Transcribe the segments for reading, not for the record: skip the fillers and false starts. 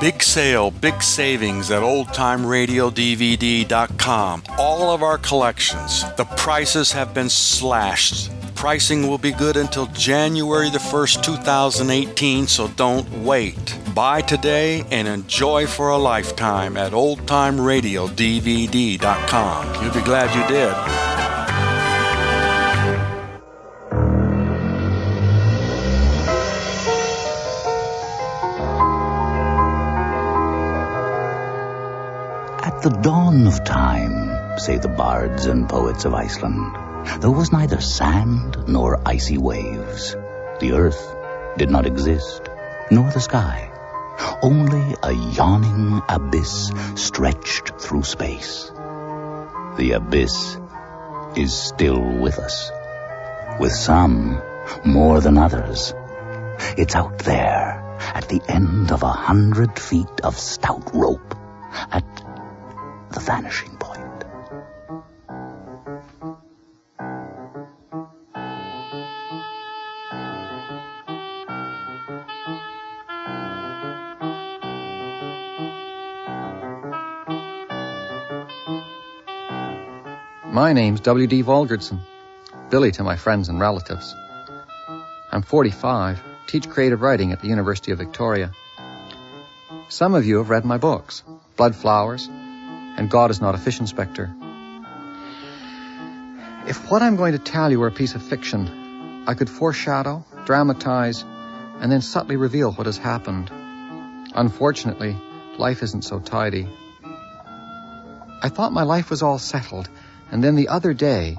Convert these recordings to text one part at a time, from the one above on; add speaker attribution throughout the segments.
Speaker 1: Big sale, big savings at oldtimeradiodvd.com. All of our collections. The prices have been slashed. Pricing will be good until January the 1st, 2018, so don't wait. Buy today and enjoy for a lifetime at oldtimeradiodvd.com. You'll be glad you did.
Speaker 2: At the dawn of time, say the bards and poets of Iceland, there was neither sand nor icy waves. The earth did not exist, nor the sky. Only a yawning abyss stretched through space. The abyss is still with us, with some more than others. It's out there, at the end of 100 feet of stout rope, at the vanishing point.
Speaker 3: My name's W.D. Volgerdson, Billy to my friends and relatives. I'm 45, teach creative writing at the University of Victoria. Some of you have read my books, Blood Flowers and God is Not a Fish Inspector. If what I'm going to tell you were a piece of fiction, I could foreshadow, dramatize, and then subtly reveal what has happened. Unfortunately, life isn't so tidy. I thought my life was all settled, and then the other day...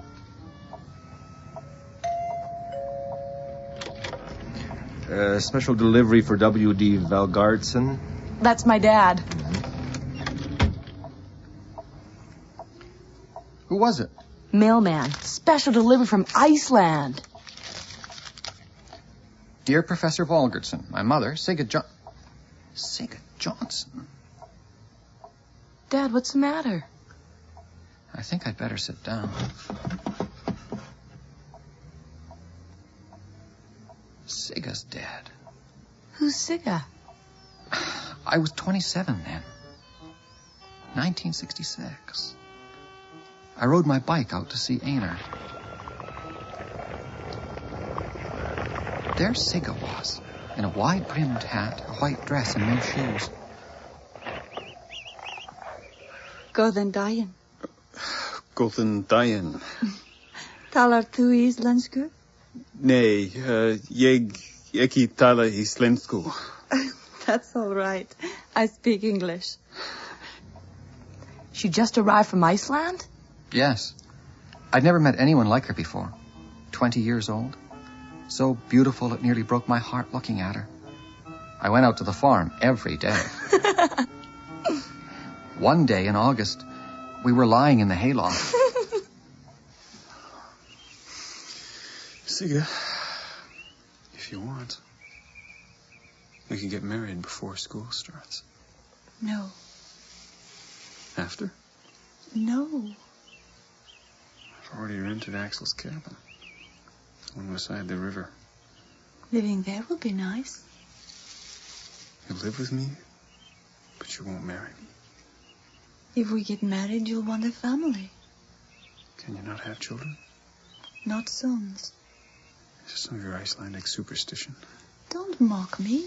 Speaker 4: Special delivery for W.D. Valgardson.
Speaker 5: That's my dad.
Speaker 3: Who was it?
Speaker 5: Mailman. Special delivery from Iceland.
Speaker 3: Dear Professor Volgerdson, my mother, Sigrid Johnson.
Speaker 5: Dad, what's the matter?
Speaker 3: I think I'd better sit down. Sigga's dead.
Speaker 5: Who's Sigga?
Speaker 3: I was 27 then. 1966. I rode my bike out to see Einar. There Sigga was, in a wide-brimmed hat, a white dress, and no shoes.
Speaker 6: Góðan daginn.
Speaker 7: Góðan daginn.
Speaker 6: Talar þú íslensku?
Speaker 7: Nei, ég ekki tala íslensku.
Speaker 6: That's all right. I speak English.
Speaker 5: She just arrived from Iceland?
Speaker 3: Yes. I'd never met anyone like her before. 20 years old. So beautiful it nearly broke my heart looking at her. I went out to the farm every day. One day in August, we were lying in the hayloft.
Speaker 7: Sigga, if you want, we can get married before school starts.
Speaker 6: No.
Speaker 7: After?
Speaker 6: No.
Speaker 7: I've already rented Axel's cabin. One beside the river.
Speaker 6: Living there will be nice.
Speaker 7: You'll live with me, but you won't marry me.
Speaker 6: If we get married, you'll want a family.
Speaker 7: Can you not have children?
Speaker 6: Not sons.
Speaker 7: It's just some of your Icelandic superstition.
Speaker 6: Don't mock me.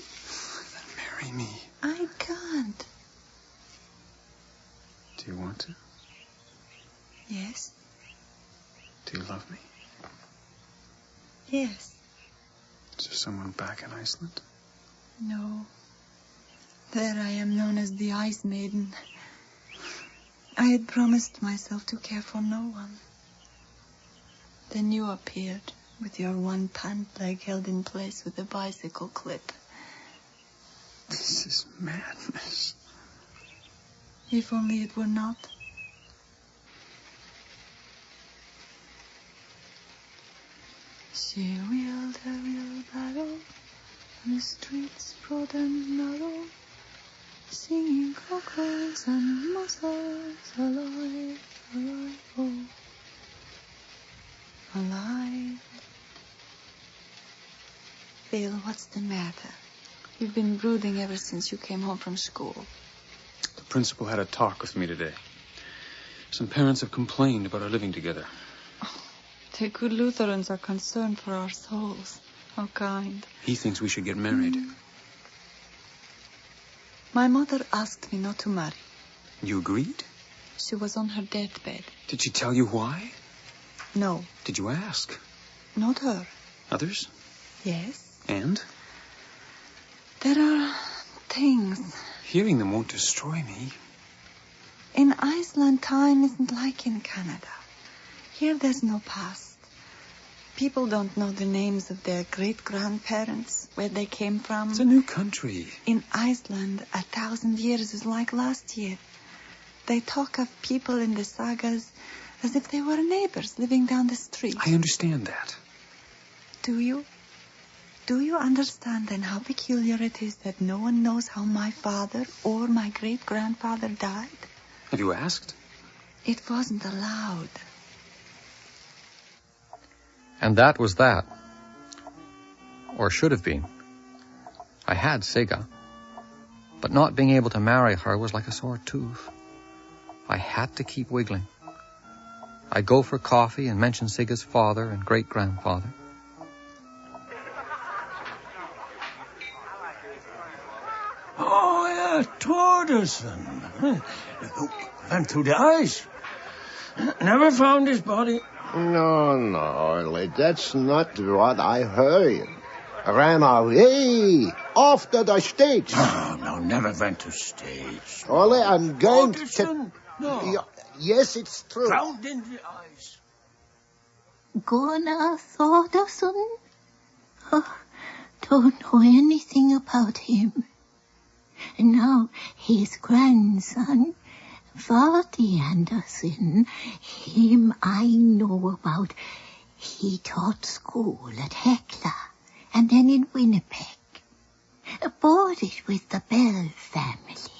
Speaker 7: Then marry me.
Speaker 6: I can't.
Speaker 7: Do you want to?
Speaker 6: Yes.
Speaker 7: Do you love me?
Speaker 6: Yes.
Speaker 7: Is there someone back in Iceland?
Speaker 6: No. There I am known as the Ice Maiden. I had promised myself to care for no one. Then you appeared with your one pant leg held in place with a bicycle clip.
Speaker 7: This is madness.
Speaker 6: If only it were not. She wheeled her wheelbarrow on the streets broad and narrow, singing cockles and mussels, alive, alive, oh, alive. Bill, what's the matter? You've been brooding ever since you came home from school.
Speaker 7: The principal had a talk with me today. Some parents have complained about our living together.
Speaker 6: The good Lutherans are concerned for our souls. How kind.
Speaker 7: He thinks we should get married.
Speaker 6: My mother asked me not to marry.
Speaker 7: You agreed?
Speaker 6: She was on her deathbed.
Speaker 7: Did she tell you why?
Speaker 6: No,
Speaker 7: Did you ask?
Speaker 6: not her.
Speaker 7: Others?
Speaker 6: Yes.
Speaker 7: And?
Speaker 6: There are things.
Speaker 7: Hearing them won't destroy me.
Speaker 6: In Iceland, time isn't like in Canada. Here there's no past. People don't know the names of their great-grandparents, where they came from.
Speaker 7: It's a new country.
Speaker 6: In Iceland, 1,000 years is like last year. They talk of people in the sagas as if they were neighbors living down the street.
Speaker 7: I understand that.
Speaker 6: Do you? Do you understand then how peculiar it is that no one knows how my father or my great-grandfather died?
Speaker 7: Have you asked?
Speaker 6: It wasn't allowed.
Speaker 3: And that was that. Or should have been. I had Sigga. But not being able to marry her was like a sore tooth. I had to keep wiggling. I'd go for coffee and mention Sigga's father and great-grandfather.
Speaker 8: Oh, yeah, Torderson. Went through the ice. Never found his body.
Speaker 9: No, that's not what I heard. Ran away after the States.
Speaker 8: No, never went to States.
Speaker 9: Only I'm going
Speaker 8: Torderson? No.
Speaker 9: Yes, it's true.
Speaker 8: Drowned in the ice.
Speaker 10: Gunnar Thordarson? Oh, don't know anything about him. And now his grandson, Vardy Anderson, him I know about. He taught school at Hekla and then in Winnipeg. Boarded with the Bell family.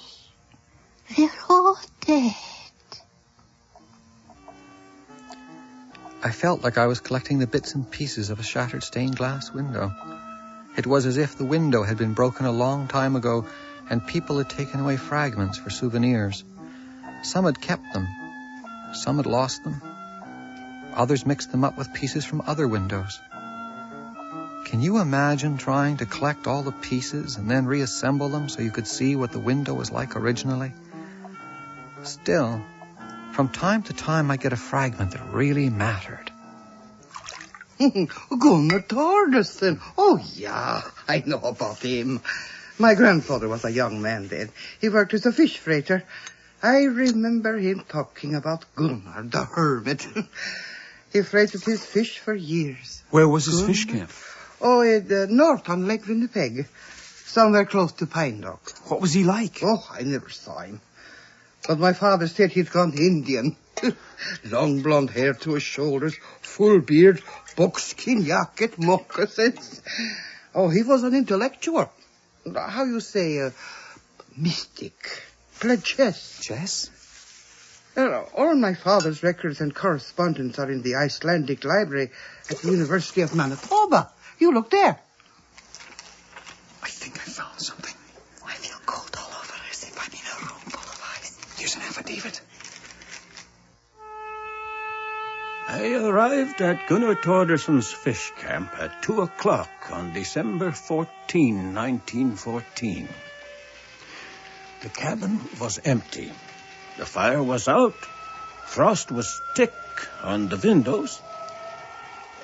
Speaker 10: They're all dead.
Speaker 3: I felt like I was collecting the bits and pieces of a shattered stained glass window. It was as if the window had been broken a long time ago and people had taken away fragments for souvenirs. Some had kept them. Some had lost them. Others mixed them up with pieces from other windows. Can you imagine trying to collect all the pieces and then reassemble them so you could see what the window was like originally? Still, from time to time I get a fragment that really mattered.
Speaker 11: Gunnar Torderson. Oh, yeah, I know about him. My grandfather was a young man then. He worked as a fish freighter. I remember him talking about Gunnar the hermit. He freighted his fish for years.
Speaker 7: Where was his fish camp?
Speaker 11: Oh, north on Lake Winnipeg. Somewhere close to Pine Dock.
Speaker 7: What was he like?
Speaker 11: Oh, I never saw him. But my father said he'd gone Indian. Long blonde hair to his shoulders, full beard, buckskin jacket, moccasins. Oh, he was an intellectual. How you say, mystic. Played chess.
Speaker 7: Chess?
Speaker 11: All my father's records and correspondence are in the Icelandic library at the University of Manitoba. You look there.
Speaker 7: I think I found something.
Speaker 6: I feel cold all over as if I'm in a room full of ice.
Speaker 7: Here's an affidavit.
Speaker 8: I arrived at Gunnar Torderson's fish camp at 2 o'clock on December 14, 1914. The cabin was empty. The fire was out. Frost was thick on the windows.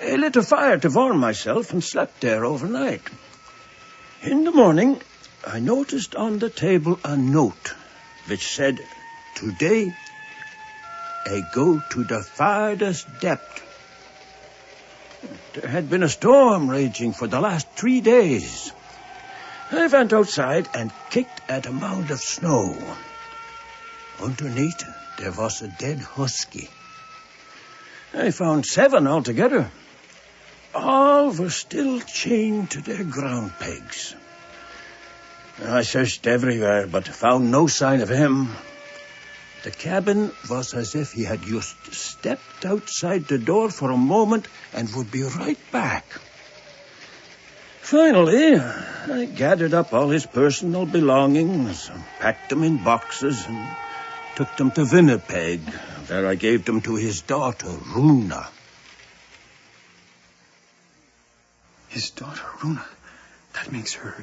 Speaker 8: I lit a fire to warm myself and slept there overnight. In the morning, I noticed on the table a note which said, "Today, I go to the farthest depth." There had been a storm raging for the last 3 days. I went outside and kicked at a mound of snow. Underneath, there was a dead husky. I found 7 altogether. All were still chained to their ground pegs. I searched everywhere, but found no sign of him. The cabin was as if he had just stepped outside the door for a moment and would be right back. Finally, I gathered up all his personal belongings, packed them in boxes, and took them to Winnipeg, where I gave them to his daughter, Runa.
Speaker 7: His daughter, Runa. That makes her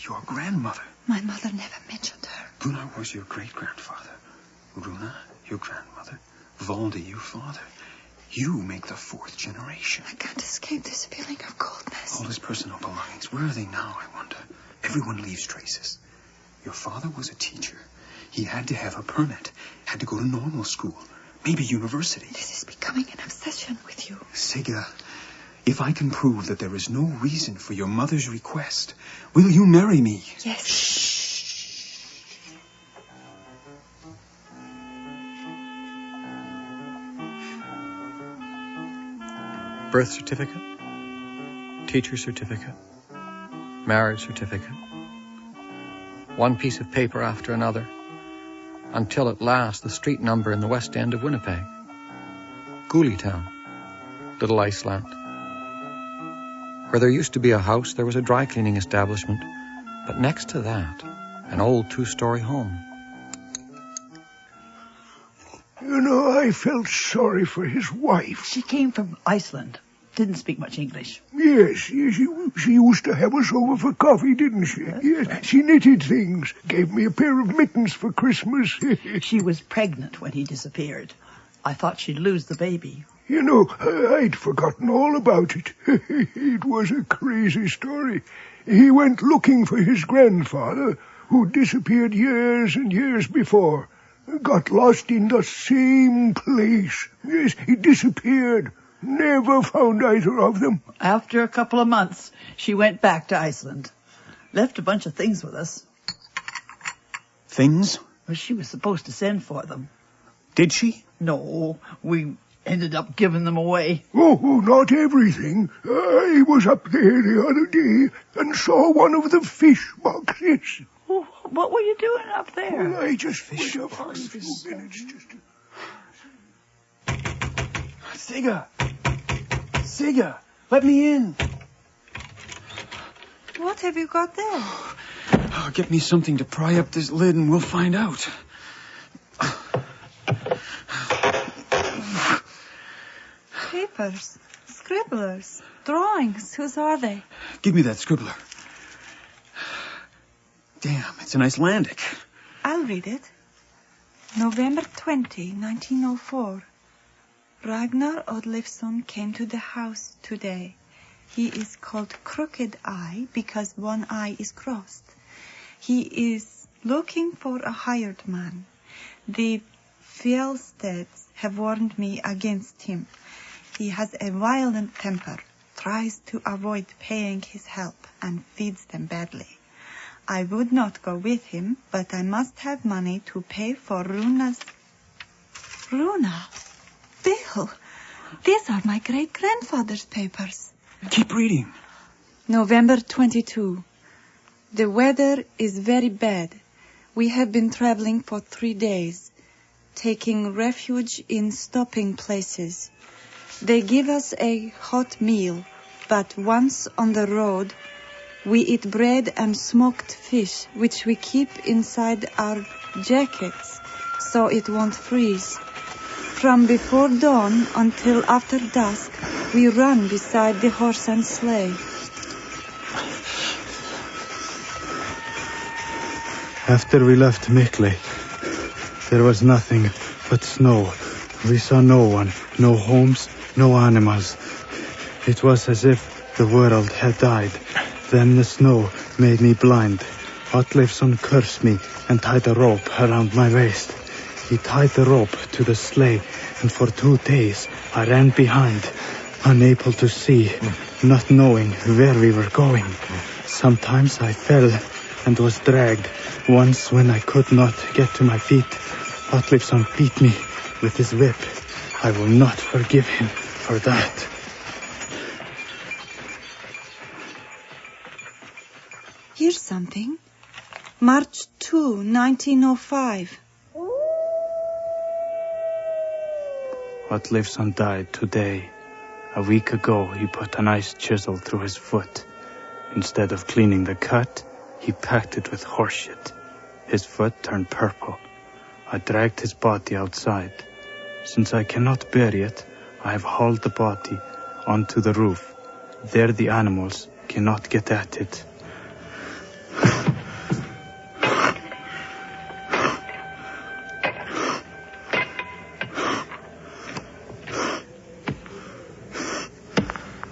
Speaker 7: your grandmother.
Speaker 6: My mother never mentioned her.
Speaker 7: Runa was your great-grandfather. Runa, your grandmother. Valdi, your father. You make the fourth generation.
Speaker 6: I can't escape this feeling of coldness.
Speaker 7: All his personal belongings, where are they now, I wonder? Everyone leaves traces. Your father was a teacher. He had to have a permit, had to go to normal school, maybe university.
Speaker 6: This is becoming an obsession with you.
Speaker 7: Sigga, if I can prove that there is no reason for your mother's request, will you marry me?
Speaker 6: Yes.
Speaker 7: Shh.
Speaker 3: Birth certificate, teacher certificate, marriage certificate. One piece of paper after another, until at last the street number in the west end of Winnipeg. Town, Little Iceland. Where there used to be a house, there was a dry cleaning establishment, but next to that, an old two-story home.
Speaker 12: You know, I felt sorry for his wife.
Speaker 13: She came from Iceland. Didn't speak much English.
Speaker 12: Yes, she used to have us over for coffee, didn't she? Yes, right. She knitted things, gave me a pair of mittens for Christmas.
Speaker 13: She was pregnant when he disappeared. I thought she'd lose the baby.
Speaker 12: You know, I'd forgotten all about it. It was a crazy story. He went looking for his grandfather, who disappeared years and years before. Got lost in the same place. Yes, he disappeared. Never found either of them.
Speaker 13: After a couple of months, she went back to Iceland. Left a bunch of things with us.
Speaker 7: Things?
Speaker 13: Well, she was supposed to send for them.
Speaker 7: Did she?
Speaker 13: No, we ended up giving them away.
Speaker 12: Oh, not everything. I was up there the other day and saw one of the fish boxes.
Speaker 13: Well, what were you doing up there?
Speaker 12: Well, I just went up for a few minutes just to...
Speaker 7: Sigga, let me in.
Speaker 6: What have you got there?
Speaker 7: Oh, get me something to pry up this lid and we'll find out.
Speaker 6: Papers, scribblers, drawings. Whose are they?
Speaker 7: Give me that scribbler. Damn, it's an Icelandic.
Speaker 6: I'll read it. November 20, 1904. Ragnar Oddleifsson came to the house today. He is called Crooked Eye because one eye is crossed. He is looking for a hired man. The Fjellsteds have warned me against him. He has a violent temper, tries to avoid paying his help, and feeds them badly. I would not go with him, but I must have money to pay for Runa's... Runa? Bill, these are my great-grandfather's papers.
Speaker 7: Keep reading.
Speaker 6: November 22. The weather is very bad. We have been traveling for 3 days, taking refuge in stopping places. They give us a hot meal, but once on the road, we eat bread and smoked fish, which we keep inside our jackets, so it won't freeze. From before dawn until after dusk, we run beside the horse and sleigh.
Speaker 14: After we left Mikli, there was nothing but snow. We saw no one, no homes, no animals. It was as if the world had died. Then the snow made me blind. Oddleifsson cursed me and tied a rope around my waist. He tied the rope to the sleigh, and for 2 days I ran behind, unable to see, not knowing where we were going. Sometimes I fell and was dragged. Once, when I could not get to my feet, Oddleifsson beat me with his whip. I will not forgive him for that.
Speaker 6: Here's something. March 2, 1905.
Speaker 14: Oddleifsson died today. A week ago, he put an ice chisel through his foot. Instead of cleaning the cut, he packed it with horseshit. His foot turned purple. I dragged his body outside. Since I cannot bury it, I have hauled the body onto the roof. There the animals cannot get at it.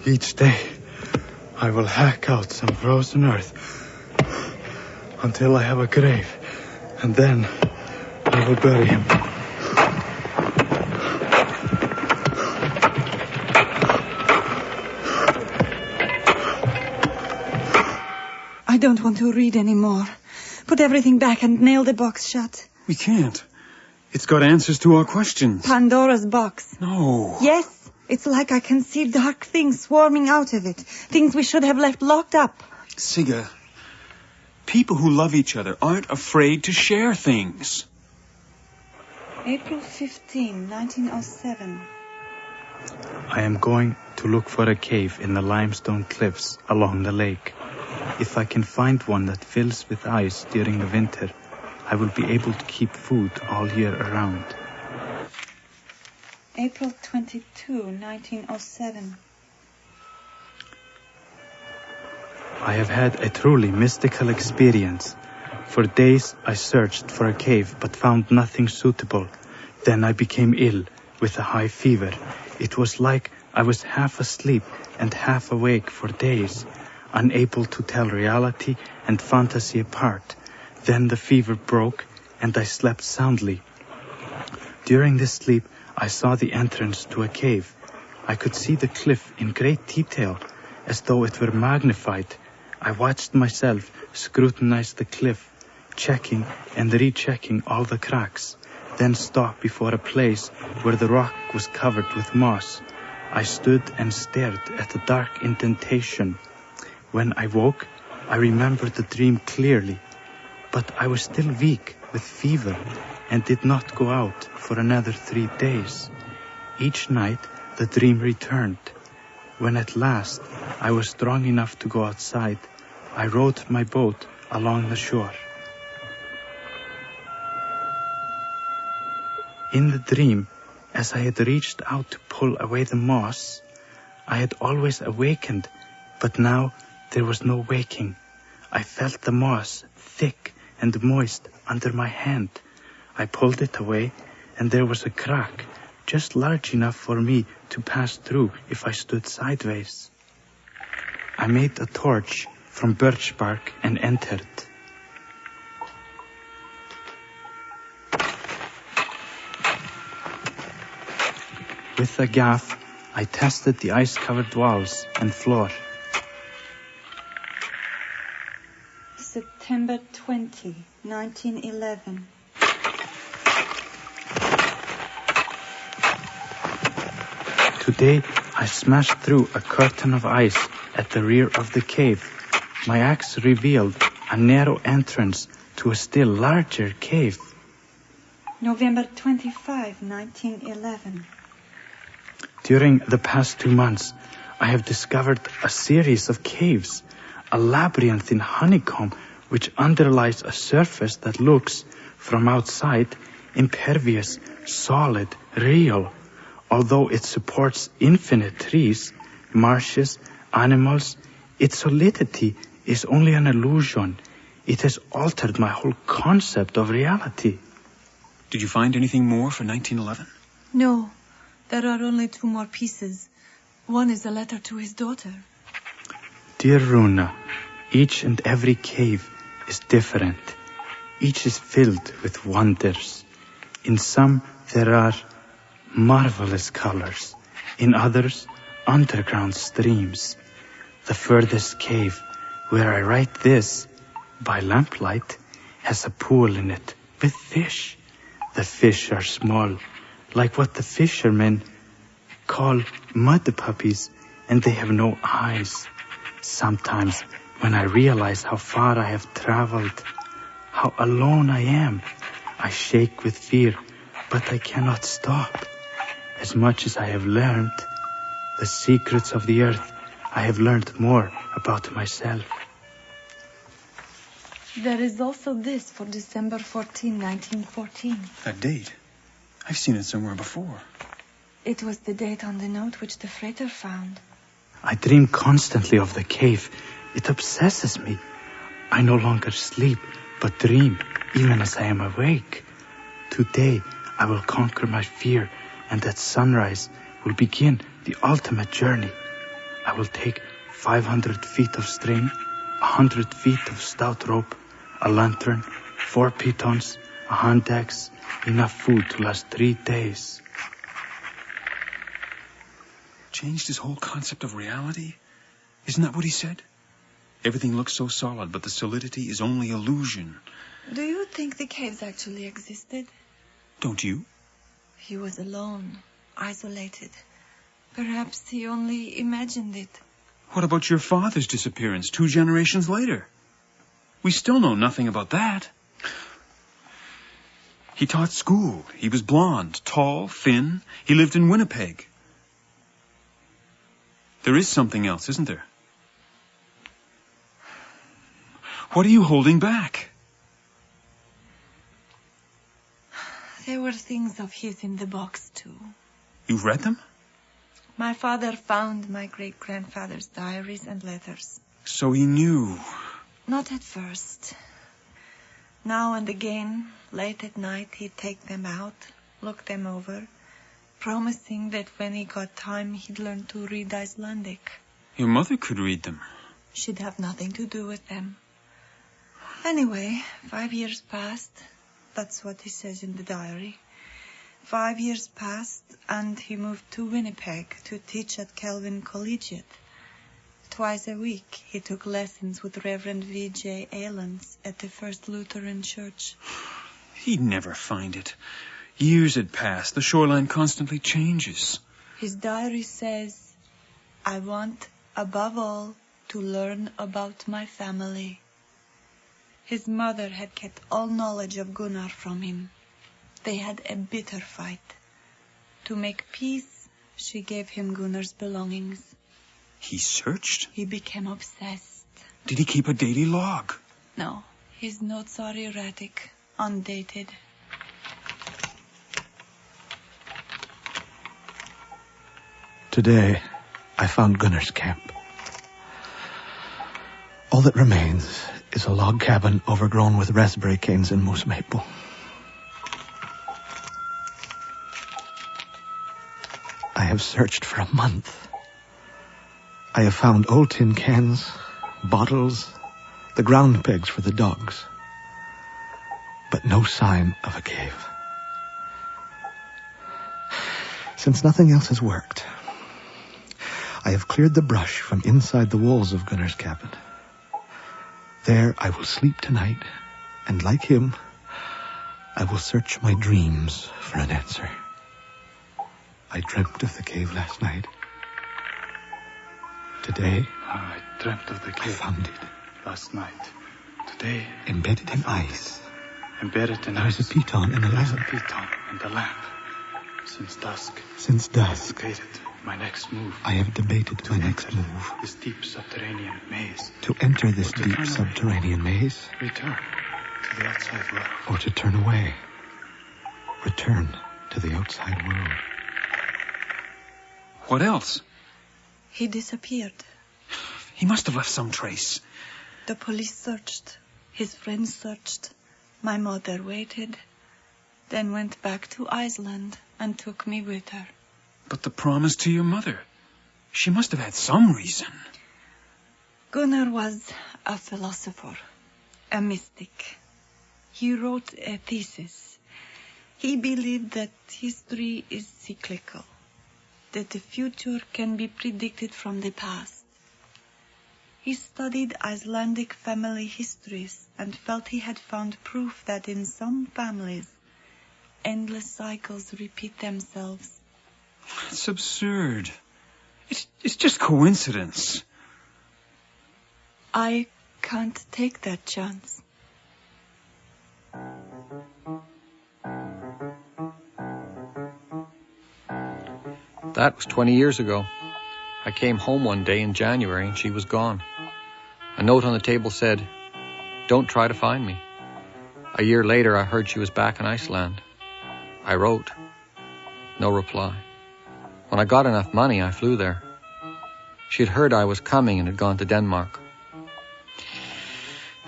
Speaker 14: Each day, I will hack out some frozen earth until I have a grave, and then I will bury him.
Speaker 6: I don't want to read anymore. Put everything back and nail the box shut.
Speaker 7: We can't. It's got answers to our questions.
Speaker 6: Pandora's box.
Speaker 7: No.
Speaker 6: Yes. It's like I can see dark things swarming out of it. Things we should have left locked up.
Speaker 7: Sigga, people who love each other aren't afraid to share things.
Speaker 6: April 15, 1907.
Speaker 14: I am going to look for a cave in the limestone cliffs along the lake. If I can find one that fills with ice during the winter, I will be able to keep food all year around.
Speaker 6: April 22, 1907.
Speaker 14: I have had a truly mystical experience. For days I searched for a cave but found nothing suitable. Then I became ill with a high fever. It was like I was half asleep and half awake for days, unable to tell reality and fantasy apart. Then the fever broke and I slept soundly. During this sleep, I saw the entrance to a cave. I could see the cliff in great detail, as though it were magnified. I watched myself scrutinize the cliff, checking and rechecking all the cracks, then stopped before a place where the rock was covered with moss. I stood and stared at the dark indentation. When I woke, I remembered the dream clearly, but I was still weak with fever and did not go out for another 3 days. Each night, the dream returned. When at last I was strong enough to go outside, I rowed my boat along the shore. In the dream, as I had reached out to pull away the moss, I had always awakened, but now there was no waking. I felt the moss thick and moist under my hand. I pulled it away, and there was a crack, just large enough for me to pass through if I stood sideways. I made a torch from birch bark and entered. With a gaff, I tested the ice-covered walls and floor.
Speaker 6: September 20, 1911.
Speaker 14: Today, I smashed through a curtain of ice at the rear of the cave. My axe revealed a narrow entrance to a still larger cave.
Speaker 6: November 25, 1911.
Speaker 14: During the past 2 months, I have discovered a series of caves, a labyrinth in honeycomb which underlies a surface that looks, from outside, impervious, solid, real. Although it supports infinite trees, marshes, animals, its solidity is only an illusion. It has altered my whole concept of reality.
Speaker 7: Did you find anything more for 1911?
Speaker 6: No, there are only 2 more pieces. One is a letter to his daughter.
Speaker 14: Dear Runa, each and every cave is different. Each is filled with wonders. In some, there are marvelous colors. In others, underground streams. The furthest cave, where I write this, by lamplight, has a pool in it with fish. The fish are small, like what the fishermen call mud puppies, and they have no eyes. Sometimes, when I realize how far I have traveled, how alone I am, I shake with fear, but I cannot stop. As much as I have learned the secrets of the earth, I have learned more about myself.
Speaker 6: There is also this for December 14, 1914.
Speaker 7: That date? I've seen it somewhere before.
Speaker 6: It was the date on the note which the freighter found.
Speaker 14: I dream constantly of the cave. It obsesses me. I no longer sleep, but dream, even as I am awake. Today, I will conquer my fear, and at sunrise will begin the ultimate journey. I will take 500 feet of string, 100 feet of stout rope, a lantern, 4 pitons, a hand axe, enough food to last 3 days.
Speaker 7: Changed his whole concept of reality? Isn't that what he said? Everything looks so solid, but the solidity is only illusion.
Speaker 6: Do you think the caves actually existed?
Speaker 7: Don't you?
Speaker 6: He was alone, isolated. Perhaps he only imagined it.
Speaker 7: What about your father's disappearance 2 generations later? We still know nothing about that. He taught school. He was blonde, tall, thin. He lived in Winnipeg. There is something else, isn't there? What are you holding back?
Speaker 6: There were things of his in the box, too.
Speaker 7: You've read them?
Speaker 6: My father found my great-grandfather's diaries and letters.
Speaker 7: So he knew.
Speaker 6: Not at first. Now and again, late at night, he'd take them out, look them over, promising that when he got time, he'd learn to read Icelandic.
Speaker 7: Your mother could read them.
Speaker 6: She'd have nothing to do with them. Anyway, 5 years passed. That's what he says in the diary. 5 years passed, and he moved to Winnipeg to teach at Kelvin Collegiate. Twice a week, he took lessons with Reverend V.J. Alens at the First Lutheran Church.
Speaker 7: He'd never find it. Years had passed. The shoreline constantly changes.
Speaker 6: His diary says, I want, above all, to learn about my family. His mother had kept all knowledge of Gunnar from him. They had a bitter fight. To make peace, she gave him Gunnar's belongings.
Speaker 7: He searched?
Speaker 6: He became obsessed.
Speaker 7: Did he keep a daily log?
Speaker 6: No, his notes are erratic, undated.
Speaker 15: Today, I found Gunnar's camp. All that remains is a log cabin overgrown with raspberry canes and moose maple. I have searched for a month. I have found old tin cans, bottles, the ground pegs for the dogs, but no sign of a cave. Since nothing else has worked, I have cleared the brush from inside the walls of Gunnar's cabin. There I will sleep tonight, and like him, I will search my dreams for an answer. I dreamt of the cave last night. Today,
Speaker 14: I dreamt of the cave.
Speaker 15: I found it.
Speaker 14: Last night. Today,
Speaker 15: embedded in ice.
Speaker 14: Embedded in
Speaker 15: there
Speaker 14: ice.
Speaker 15: There is a piton and a lamp.
Speaker 14: There is a piton and a lamp. Since dusk.
Speaker 15: Since dusk.
Speaker 14: I debated my next move.
Speaker 15: I have debated my next move.
Speaker 14: This deep subterranean maze.
Speaker 15: To enter this deep subterranean maze.
Speaker 14: Return to the outside world.
Speaker 15: Or to turn away. Return to the outside world.
Speaker 7: What else?
Speaker 6: He disappeared.
Speaker 7: He must have left some trace.
Speaker 6: The police searched. His friends searched. My mother waited, then went back to Iceland and took me with her.
Speaker 7: But the promise to your mother. She must have had some reason.
Speaker 6: Gunnar was a philosopher, a mystic. He wrote a thesis. He believed that history is cyclical, that the future can be predicted from the past. He studied Icelandic family histories and felt he had found proof that in some families, endless cycles repeat themselves.
Speaker 7: It's absurd. It's just coincidence.
Speaker 6: I can't take that chance.
Speaker 3: That was 20 years ago. I came home one day in January and she was gone. A note on the table said, don't try to find me. A year later, I heard she was back in Iceland. I wrote. No reply. When I got enough money, I flew there. She had heard I was coming and had gone to Denmark.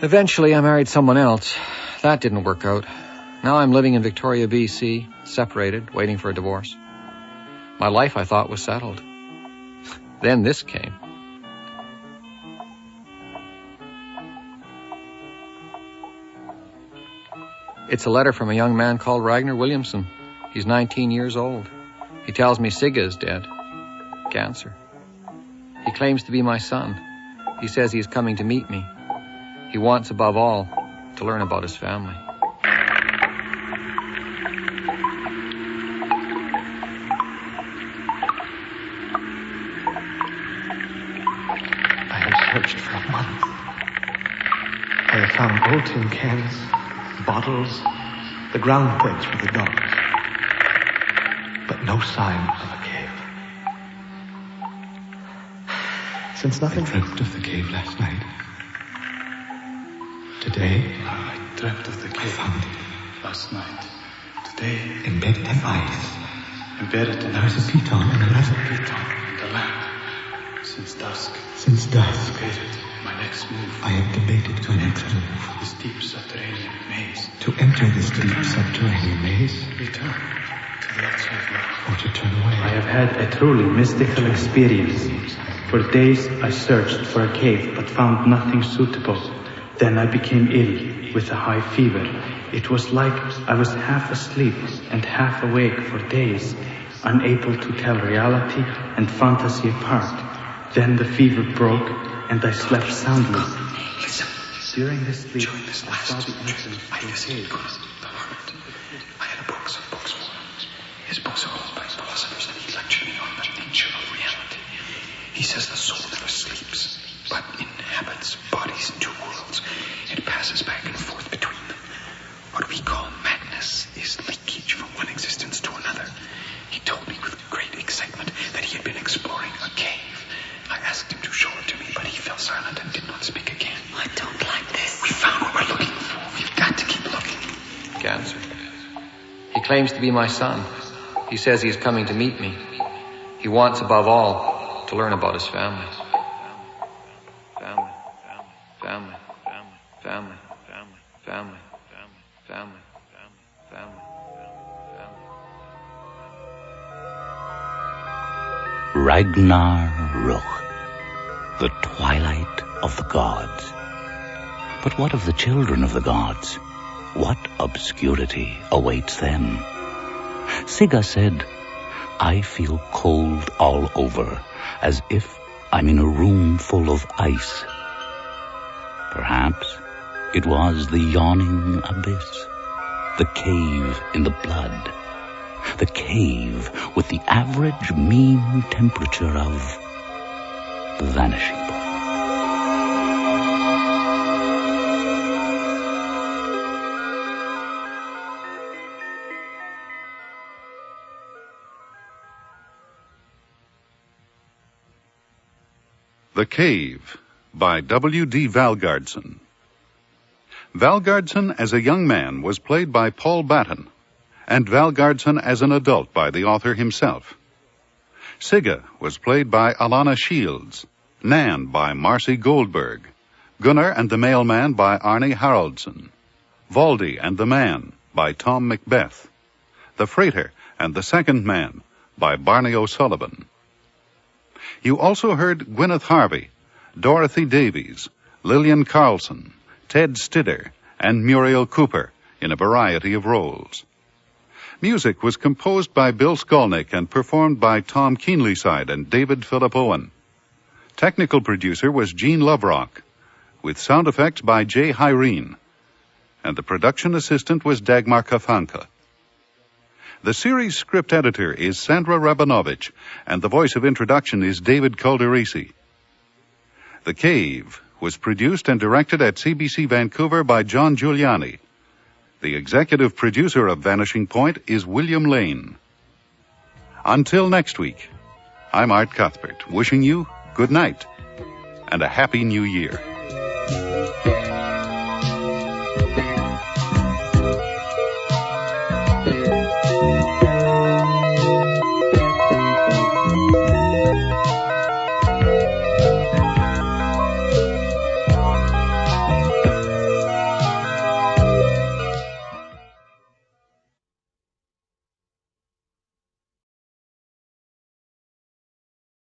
Speaker 3: Eventually, I married someone else. That didn't work out. Now I'm living in Victoria, BC, separated, waiting for a divorce. My life, I thought, was settled. Then this came. It's a letter from a young man called Ragnar Williamson. He's 19 years old. He tells me Sigga is dead. Cancer. He claims to be my son. He says he's coming to meet me. He wants, above all, to learn about his family.
Speaker 15: I have searched for a month. I have found old tin cans, bottles, the ground pegs for the dogs. But no sign of a cave. Since nothing... I dreamt of the cave last night. Today... I dreamt of the cave last night. Today... Embedded in ice. Embedded in ice. There is a piton in the lamp. In the lamp. Since dusk. Since dusk. Debated my next move. I have debated my next move. This deep subterranean maze. To enter this deep subterranean maze. Return to the outside light. Or to turn away.
Speaker 16: I have had a truly mystical experience. For days I searched for a cave but found nothing suitable. Then I became ill with a high fever. It was like I was half asleep and half awake for days, unable to tell reality and fantasy apart. Then the fever broke and I slept soundly. During this sleep, I saw the entrance to a cave.
Speaker 7: I had a box of books for him. His books are owned by philosophers, and he lectured me on the nature of reality. He says the soul never sleeps, but inhabits bodies in two worlds. It passes back and forth between them. What we call madness is leakage from one existence to another. He told me with great excitement that he had been exploring a cave. I asked him to show it to me, but he fell silent and did not speak again.
Speaker 6: I don't like this.
Speaker 7: We found what we're looking for. We've got to keep looking.
Speaker 3: Cancer. He claims to be my son. He says he's coming to meet me. He wants, above all, to learn about his family. Family, family, family, family, family, family, family, family, family, family.
Speaker 2: Ragnar Ruch, the twilight of the gods. But what of the children of the gods? What obscurity awaits them? Sigga said, I feel cold all over, as if I'm in a room full of ice. Perhaps it was the yawning abyss, the cave in the blood, the cave with the average mean temperature of the vanishing point.
Speaker 17: The Cave by W.D. Valgardson. Valgardson as a young man was played by Paul Batten, and Valgardson as an adult by the author himself. Sigga was played by Alana Shields, Nan by Marcy Goldberg, Gunnar and the Mailman by Arnie Haraldsson, Valdi and the Man by Tom Macbeth, The Freighter and the Second Man by Barney O'Sullivan. You also heard Gwyneth Harvey, Dorothy Davies, Lillian Carlson, Ted Stidder, and Muriel Cooper in a variety of roles. Music was composed by Bill Skolnick and performed by Tom Keenlyside and David Philip Owen. Technical producer was Gene Loverock, with sound effects by Jay Hyrene, and the production assistant was Dagmar Kafanka. The series script editor is Sandra Rabinovich, and the voice of introduction is David Calderisi. The Cave was produced and directed at CBC Vancouver by John Giuliani. The executive producer of Vanishing Point is William Lane. Until next week, I'm Art Cuthbert, wishing you good night and a happy new year.